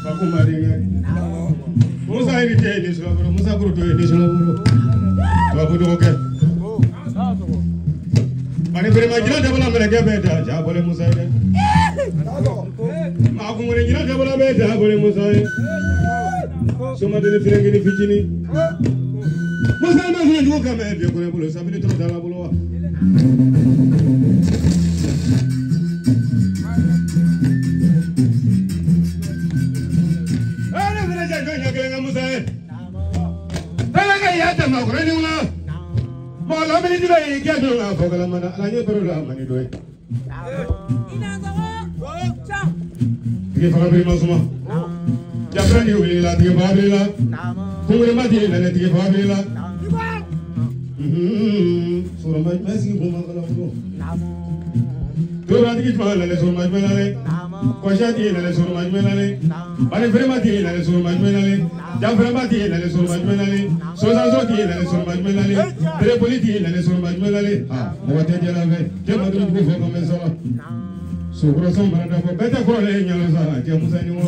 Sakumaringa. Musa irite ni sura Musa kuruto ni sura. Babu doke. Mani bere majina dabala mereka beda ja boleh Musa ide. Aku mune jina dabala beda boleh Musa ide. Semua dari film ini Fiji Musa masih juga kami dia boleh bulu sambil terus dalam bulu. Ada mana jagonya dengan Musa? Kalau kaya tak kurang ni mana? Malam ini juga ini kaya dulu apa kalau mana? Lagi perlu lama ni doy. Tiga orang beri semua. Jangan diulang, tiga orang beri lah. Kungri mati nanti tiga orang beri lah. Surah masih rumah kalau tu. Dua orang tiga orang nanti surah masih nanti. Kuasati nanti surah masih nanti. Bani firmati nanti surah masih nanti. Jam firmati nanti surah masih nanti. Sosasoti nanti surah masih nanti. Terpoliti nanti surah masih nanti. Muat aja lah kan. Jangan tu buku fokus mesra. Sukro som berada po beta ko le nyalo sa je Musa ni mo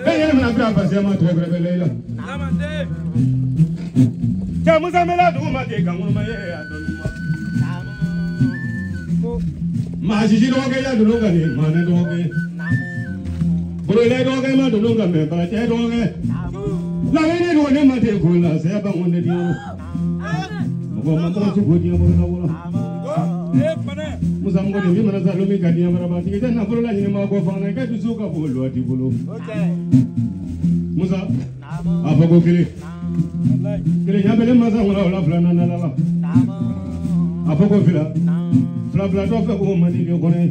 e mana berapa sih ama tu berapa leila namande je Musa mela du ma de kamu ma ye adon ma ji do ke ya du lo ga ni ma ne do ke bro le do ke ma do lo ga me para te do ke la le ni do ne ma de ko la se ba ngonde di mo ma ko su ko di mo na wo Musa mngode mimi mana zalumi kadi ya marabati kita na bolo la nyine ma ko fana ka tu suka bolo ati bolo Musa apa ko kile ya bele masa ngora la flana na la apa ko fila fla to fe ko mani de ko ne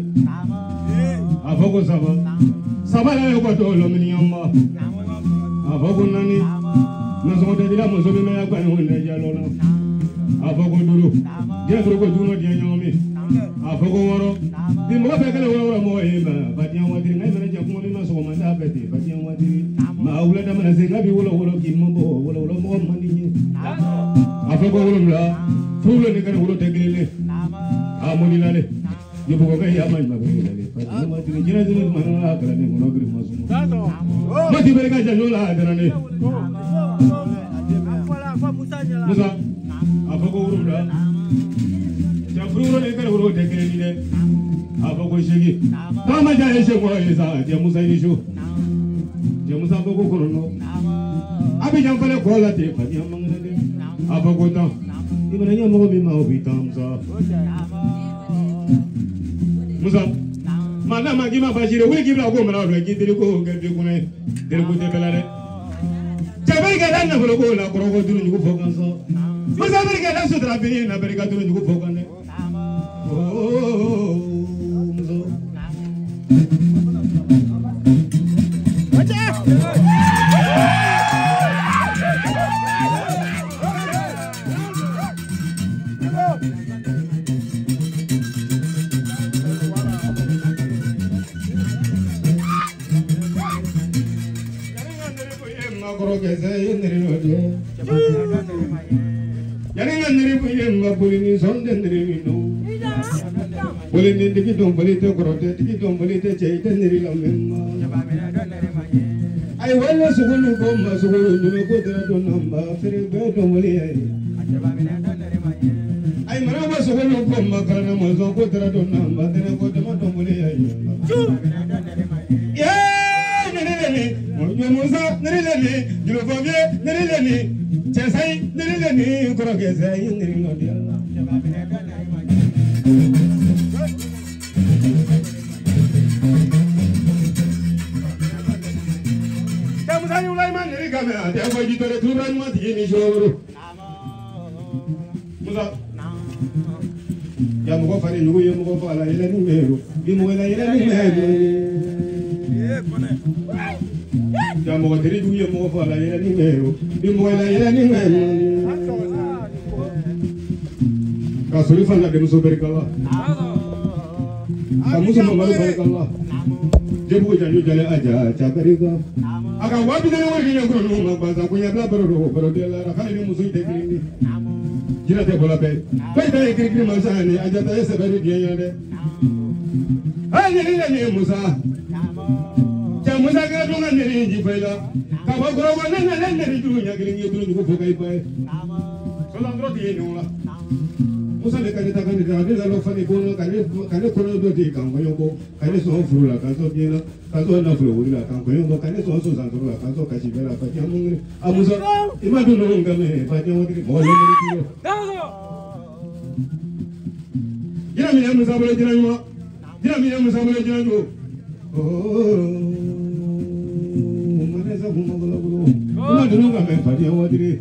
apa ko saba la ko to lo mini yamba apa ko nani na so de dira mo so be me ya kwa ni wonde jalo la apa ko dulu dia ko dulu dia nyomi apa ko woro di mo be kala woro mo e ba dia wadiri ngai mena jaku mo na so ma da beti ba dia wadiri ma awla da mana se ngabi wolo ki mo wolo mo mani ni apa ko wolo la fulo ni kan wolo teglele amoni la le yo ko ga ya man ma be le ba ma ti jira jira ma na kala ni mo gri ma sumo ma ti be ga jalo la dara ne Musa apa ko wolo la Furu ne kan wuro de kele ni de apa ko shegi kama ja yeshe ko isa je Musa ni shu je Musa ko ko no abi jam pale ko la te fa jam mangre de apa ko ta ibana nya mo mi ma obi tam sa Musa mana ma gi ma bashire we gi bla ko mara do gi diri ko ngal bi ko ne diri ko te bela de jabari ga dan na ko la ko ko duru ni ko fokan so Musa bari ga dan so tra bi na bari ga duru ni ko fokan ne Boleh ni dikit boleh tu korote dikit boleh tu cahaya niri lamemma. Ay wala sugulu ko ma sugulu nuno ko tera do namba fere be do boleh ay. Ay maraba sugulu ko ma kana mo so ko tera do namba tera ko do ma do boleh ay. Ya nere mo Musa nere julo fobie nere chesai nere koro ke sai nere no dia. Dia buat itu ada turun mati ini jauh. Musa, yang muka fari juga yang muka fala ini ni meru, ini muka ini ni meru. Yang muka diri juga yang muka fala ini ni meru, ini muka ini ni meru. Kasuri fala demi super kalah. Kamu sama malu balik Allah. Jebu janju jalan aja, cakap itu. Akan wabi dari orang yang kurang bahasa punya belah baru dia lara kali ini musuh dekri ini. Jira te bola pe. Pai dari kiri masa ni aja tanya seberi dia yang ada. Hei ni Musa. Jam Musa kena tungan neri ji faila ka ba goro ba nan nan neri du nya gilin yi du ko kai pai so la ndro di no la musa le kan ta kan da lo fa ni ko no kan ko do di kan ko yo ko kan so furu la kan so di na kan so na furu la kan ko yo ko kan so san furu la kan so ka si bela fa ya mun amusa ima du no ngame fa ya mo di mo le ni di yo jira mi ya musa bole jira yo jira mi ya musa bole jira yo manesa kuma bolo bolo ima du no ngame fa ya mo di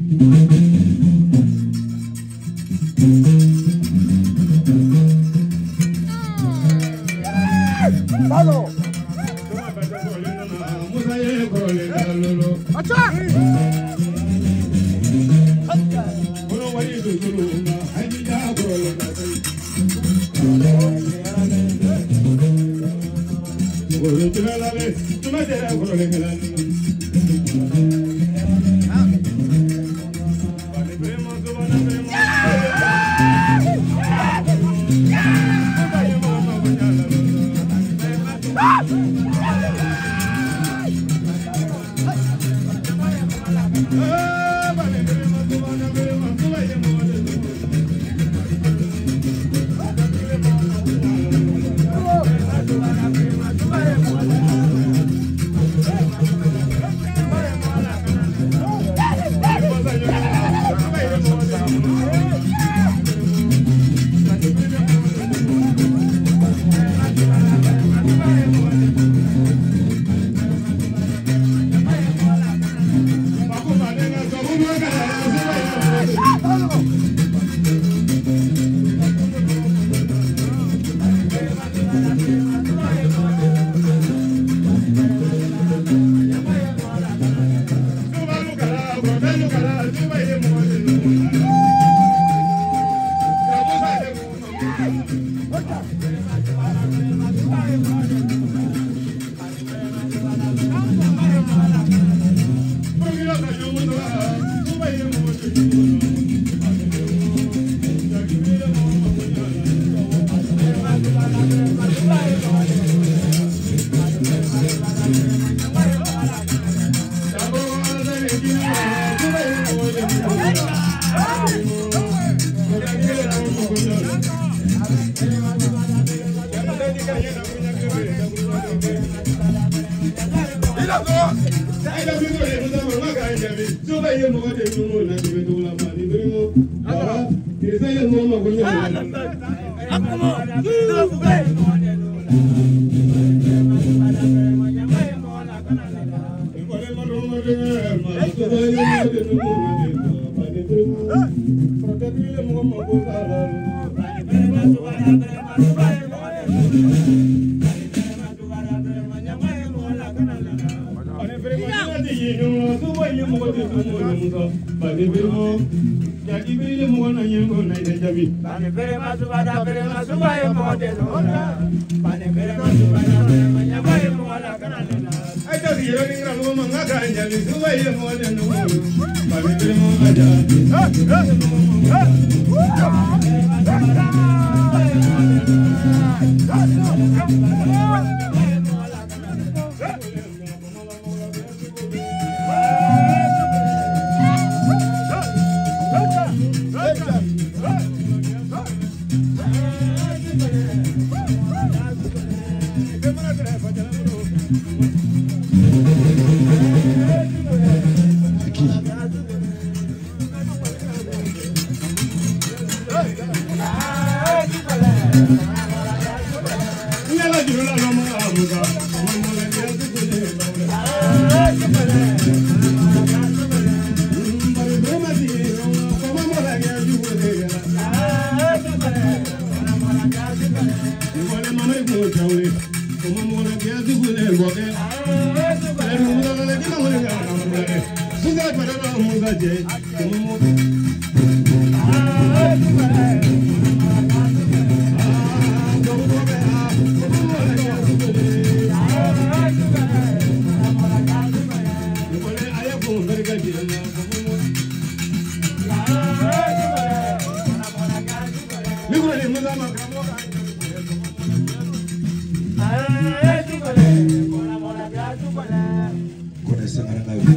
Vado.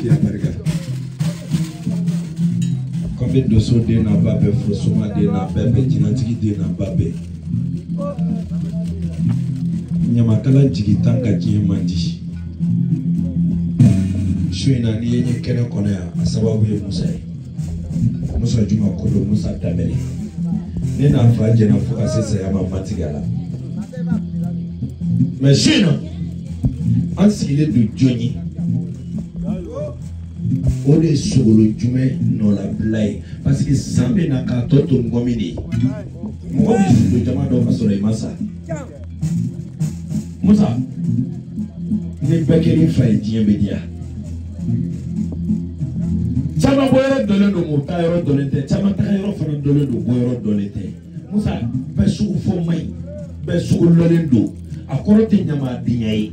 Alaki America. Combien de so de na babe, Frosoma de na babe, Jinatiki de na babe. Nyamakala jigitanga jimandi. Shuina ni yenye kene konea asababu ye Musa. Musa Juma Kodo Musa Tabeli. Nena afaje na fuka sese ya matigala. Mais Shuina ansigile du Johnny. Ode sogolo jume no la blai parce que sambe na ka toto ngomini. Ngobi do jama do masore masa. Musa ne bekeri fay diembedia. Chama boyero dole do mota yoro dolete, chama ta yoro fana dole do boyero dolete. Musa be sugu fo mai, be sugu lolendo, akorote nyama dinyai.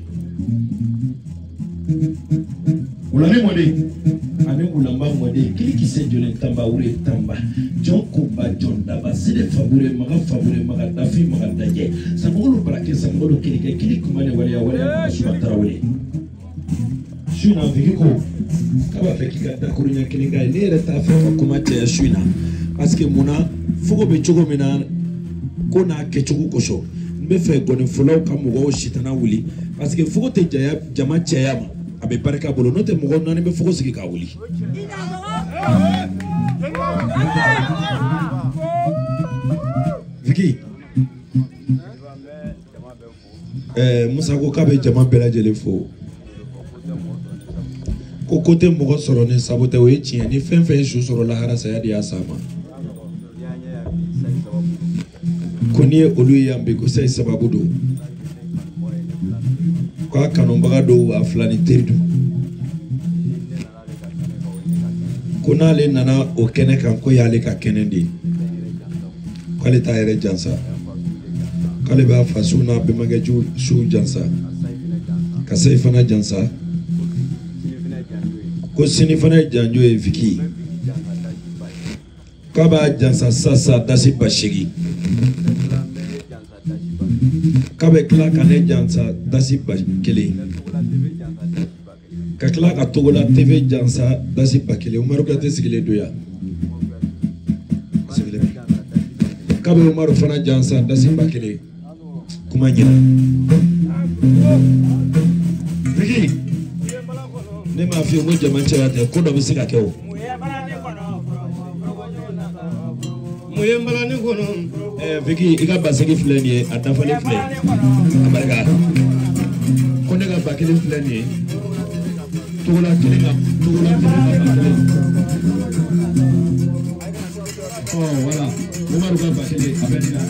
Ulane mode, ane ulamba mode, kili kise jone tamba ure tamba, John Kumba John Daba, sede favore maga dafi maga daje, samolo brake samolo kili kumane wale sumatara wale. Shuna vikiko, kaba fekika dakurunya kilinga, nere tafa kumate ya shuna, aske muna, fuko bechuko mina, kona kechuku kosho, nbefe gone follow kamugo shitana wuli, aske fuko te jama chayama. Abe baraka bolo note mugo nani be fuko sigi ka wuli. Viki Musa ko kabe jama bela jele fo ko kote mugo soro ne sabote we chien ni fen ju soro la hara saya dia sama koni olu yambe ko sai sababu do kwa kanombaga do aflani teridu kuna le nana o kene kan ko yale ka kenendi kwale ta yere jansa kale ba fasuna be magaju su jansa ka sai fana jansa ko sini fana janjo e Viki ka ba jansa sasa dasi bashigi kabe kla kane jansa dasi bakele ka kla ka togola TV jansa dasi bakele Umaru ka tesigile doya kabe Umaru fana jansa dasi bakele kuma nyina Viki ne ma fi mo jama chere te ko do bisika ke o Muyembala ni kono Viki ika basegi fleni atafale fleni abaraka kone ka bakele fleni tugula kilinga bakele oh voilà Umaru ka bakele abaraka